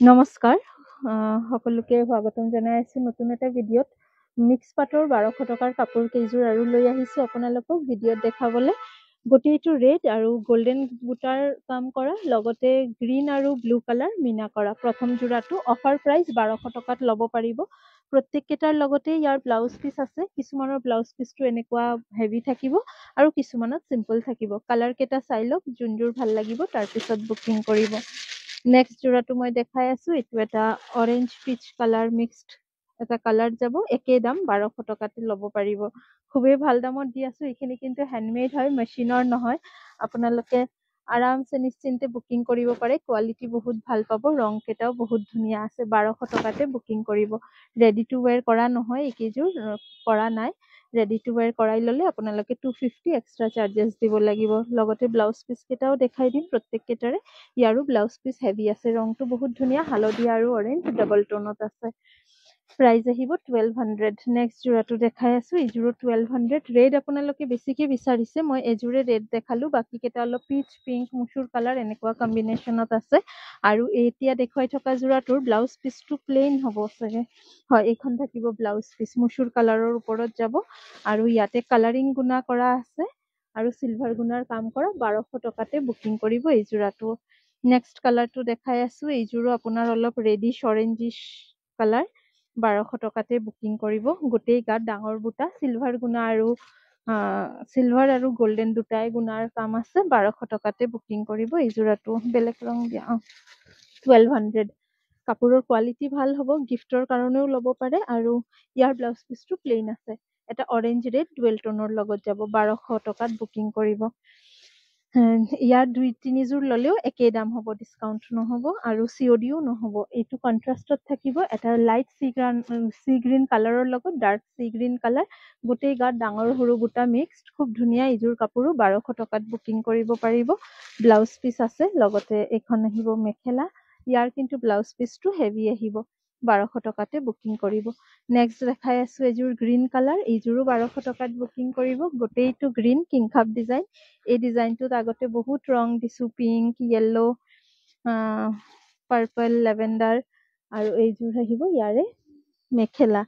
নমস্কাৰ সকলোকে স্বাগতম জনাই আছো নতুন এটা ভিডিঅ'ত মিক্স পাটৰ 1200 টকাৰ কাপোৰ কেইযোৰ আৰু লৈ আহিছো আপোনালোকক ভিডিঅ'ত দেখাবলৈ গোটেইটো ৰেড আৰু গোল্ডেন বুটাৰ কাম কৰা লগতে গ্ৰীণ আৰু ব্লু কালাৰ মিনা কৰা প্ৰথম জোৰাটো অফাৰ প্ৰাইস 1200 টকাত ল'ব পাৰিব প্ৰত্যেককেইটাৰ লগতে ইয়াৰ ব্লাউজ পিস আছে কিছুমানৰ ব্লাউজ পিসটো এনেকুৱা হেভি থাকিব আৰু কিছুমানত সিম্পল থাকিব কালাৰ কেইটা চাই লওক যোনযোৰ ভাল লাগিব তাৰ পিছত বুকিং কৰিব নেক্সট জোড়াটো মই দেখাই আছো এটো এটা অৰেঞ্জ পিচ কালাৰ মিক্সড এটা কালাৰ যাব একে দাম 1200 টাকাতে লব পাৰিব খুবেই ভাল দামত দি আছো এখিনি কিন্তু হ্যান্ডমেড হয় মেশিনৰ নহয় আপোনালোকে আৰামছে নিশ্চিন্তে বুকিং কৰিব পাৰে কোৱালিটি বহুত ভাল পাব ৰং কেটাও বহুত ধুনিয়া আছে 1200 টাকাতে বুকিং কৰিব ৰেডি টু ওয়্যাৰ কৰা নহয় একেযোৰ কৰা নাই ৰেডি টু ওয়্যাৰ কৰাই ললে আপোনালোকে 250 এক্সট্ৰা চাৰ্জেস দিব লাগিব লগতে ব্লাউজ পিস কেটাও দেখাই দিম প্ৰত্যেক কেটাৰে ইয়াৰো ব্লাউজ পিস হেভি আছে ৰংটো বহুত ধুনিয়া হালধীয়া আৰু অৰেঞ্জ ডাবল টোনত আছে প্ৰাইস আহিব 1200 নেক্সট জোৰাটো দেখাই আছো ইজোৰো 1200 ৰেড আপোনালোকে বেছিকে বিচাৰিছে মই এজোৰে ৰেড দেখালো বাকি কেটা অলপ পিচ পিংক মুছুৰ কালাৰ এনেকুৱা কম্বিনেশনত আছে আৰু এতিয়া দেখুৱাই থকা জোৰাটোৰ ব্লাউজ পিসটো প্লেন হ'ব চাগে হয় এইখন থাকিব ব্লাউজ পিস মুছুৰ কালাৰৰ ওপৰত যাব আৰু ইয়াতে কালাৰিং গুণা কৰা আছে আৰু সিলভাৰ গুণাৰ কাম কৰা 1200 টকাতে বুকিং কৰিব এই জোৰাটো নেক্সট কালাৰটো দেখাই আছো এইজোৰো আপোনাৰ অলপ ৰেডিশ অৰেঞ্জিশ কালাৰ 1200 টকাতে বুকিং কৰিব গোটেই গাত ডাঙৰ বুটা সিলভাৰ গুণা আৰু সিলভাৰ আৰু গোল্ডেন দুটাই গুণাৰ কাম আছে 1200 টকাতে বুকিং কৰিব এই জোৰাটো বেলেগ ৰং দিয়া 1200 কাপোৰৰ কোৱালিটি ভাল হ'ব গিফটৰ কাৰণেও ল'ব পাৰে আৰু ইয়াৰ ব্লাউজ পিসটো প্লেন আছে এটা অৰেঞ্জ ৰেড ডুৱেল টোনৰ লগত যাব 1200 টকাত বুকিং কৰিব ইয়াৰ দুই তিনিযোৰ ললেও একে দাম হ'ব ডিসকাউন্ট নহব আৰু সিওডিও নহব এইটো কন্ট্ৰাষ্টত থাকিব এটা লাইট সি গ্ৰীন কালাৰৰ লগত ডাৰ্ক সি গ্ৰীন কালাৰ গোটেই গাত ডাঙৰ সৰু বুটা মিক্সড খুব ধুনিয়া ইজোৰ কাপোৰো 1200 টকাত বুকিং কৰিব পাৰিব ব্লাউজ পিস আছে লগতে এখন আহিব মেখেলা ইয়াৰ কিন্তু ব্লাউজ পিসটো হেভি আহিব 1200 টকাতে বুকিং কৰিব নেক্সট দেখাই আছো এজোৰ গ্ৰীন কালাৰ এইজোৰো 1200 টকাত বুকিং কৰিব গোটেইটো গ্ৰীন কিংখাপ ডিজাইন এই ডিজাইনটোত আগতে বহুত ৰং দিছো পিংক ইয়েলো পাৰ্পল লেভেণ্ডাৰ আৰু এইজোৰ আহিব ইয়াৰে মেখেলা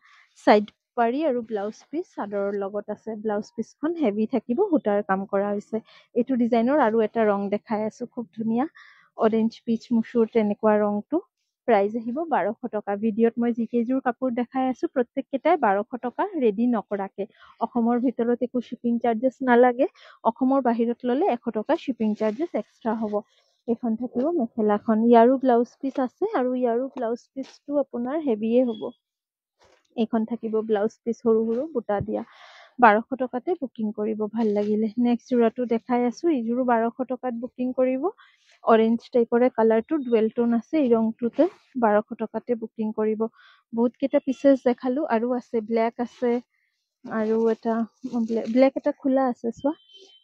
সাইড পাৰি আৰু ব্লাউজ পিস চাদৰৰ লগত আছে ব্লাউজ পিসখন হেভি থাকিব সূতাৰ কাম কৰা হৈছে এইটো ডিজাইনৰ আৰু এটা ৰং দেখাই আছো খুব ধুনিয়া অৰেঞ্জ পিচ মুছুৰ তেনেকুৱা ৰংটো প্ৰাইস আহিব 1200 টকা ভিডিঅত মই জিকেজোৰ কাপোৰ দেখাই আছো প্ৰত্যেক কেটাই 1200 টকা ৰেডি নকৰাকে অসমৰ ভিতৰত একো শিপিং চাৰ্জেস নালাগে অসমৰ বাহিৰত ললে 100 টকা শিপিং চাৰ্জেস এক্সট্ৰা হ'ব এখন থাকিব মেখেলাখন ইয়াৰো ব্লাউজ পিস আছে আৰু ইয়াৰো ব্লাউজ পিসটো আপোনাৰ হেভিয়ে হ'ব এখন থাকিব ব্লাউজ পিস সৰু সৰু বুটা দিয়া 1200 টকাতে বুকিং কৰিব ভাল লাগিলে নেক্সট জোৰাটো দেখাই আছো ইজোৰো 1200 টকাত বুকিং কৰিব অৰেঞ্জ টাইপৰে কালাৰটো ডুৱেল টোন আছে এই ৰংটোতে 1200 টকাতে বুকিং কৰিব বহুত কেটা পিসেস দেখালো আৰু আছে ব্ল্যাক আছে আৰু এটা ব্ল্যাক এটা খোলা আছে চোৱা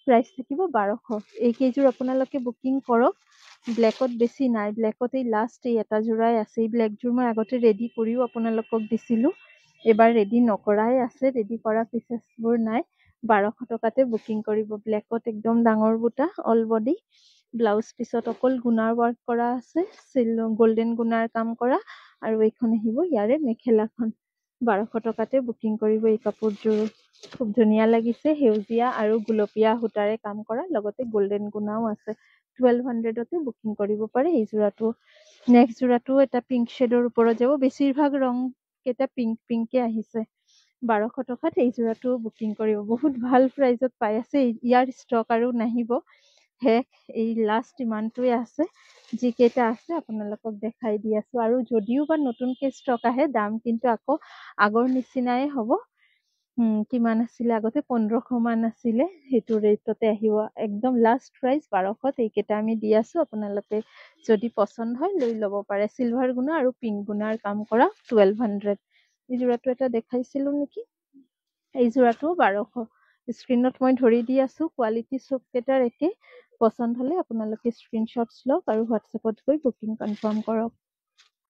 প্ৰাইস থাকিব 1200 এই কেইযোৰ আপোনালোকে বুকিং কৰক ব্ল্যাকত বেছি নাই ব্ল্যাকত এই লাষ্ট এই এটা জোৰাই আছে এই ব্ল্যাক জোৰ মই আগতে ৰেডি কৰিও আপোনালোকক দিছিলো এবাৰ ৰেডি নকৰাই আছে ৰেডি কৰা পিসেসবোৰ নাই 1200 টকাতে বুকিং কৰিব ব্ল্যাকত একদম ডাঙৰ বুটা অল বডি ব্লাউজ পিছত অকল গুণাৰ ওয়াৰ্ক কৰা আছে গোল্ডেন গুণাৰ কাম কৰা আৰু এইখন আহিব ইয়াৰে মেখেলাখন 1200 টকাতে বুকিং কৰিব এই কাপোৰযোৰ খুব ধুনিয়া লাগিছে হেউজিয়া আৰু গুলপীয়া সূতাৰে কাম কৰা লগতে গোল্ডেন গুণাও আছে 1200তে বুকিং কৰিব পাৰে এই জোৰাটো নেক্সট জোৰাটো এটা পিংক শেডৰ ওপৰত যাব বেছিভাগ ৰং কেটা পিংকে আহিছে 1200 টকাত এই জোৰাটো বুকিং কৰিব বহুত ভাল প্ৰাইজত পাই আছে ইয়াৰ ষ্টক আৰু নাহিব এই লাষ্ট ইমানটোৱে আছে যিকেইটা আছে আপোনালোকক দেখাই দি আছো আৰু যদিও বা নতুনকে ষ্টক আহে দাম কিন্তু আকৌ আগৰ নিচিনাই হ'ব কিমান আছিলে আগতে 1500 মান আছিলে হেতু ৰেটতে আহিব একদম লাষ্ট প্ৰাইস 1200 এইকেইটা আমি দি আছো আপোনালোকে যদি পছন্দ হয় লৈ ল'ব পাৰে সিলভাৰ গুণা আৰু পিংক গুণাৰ কাম কৰা 1200 এই জোৰাটো এটা দেখাইছিলো নেকি এই জোৰাটো 1200 স্ক্ৰিনত মই ধৰি দি আছো কোৱালিটি সব কেটাৰ একে পছন্দ হলে আপোনালোকে স্ক্ৰিনশ্বটছ লওক আৰু হোৱাটছএপত গৈ বুকিং কনফাৰ্ম কৰক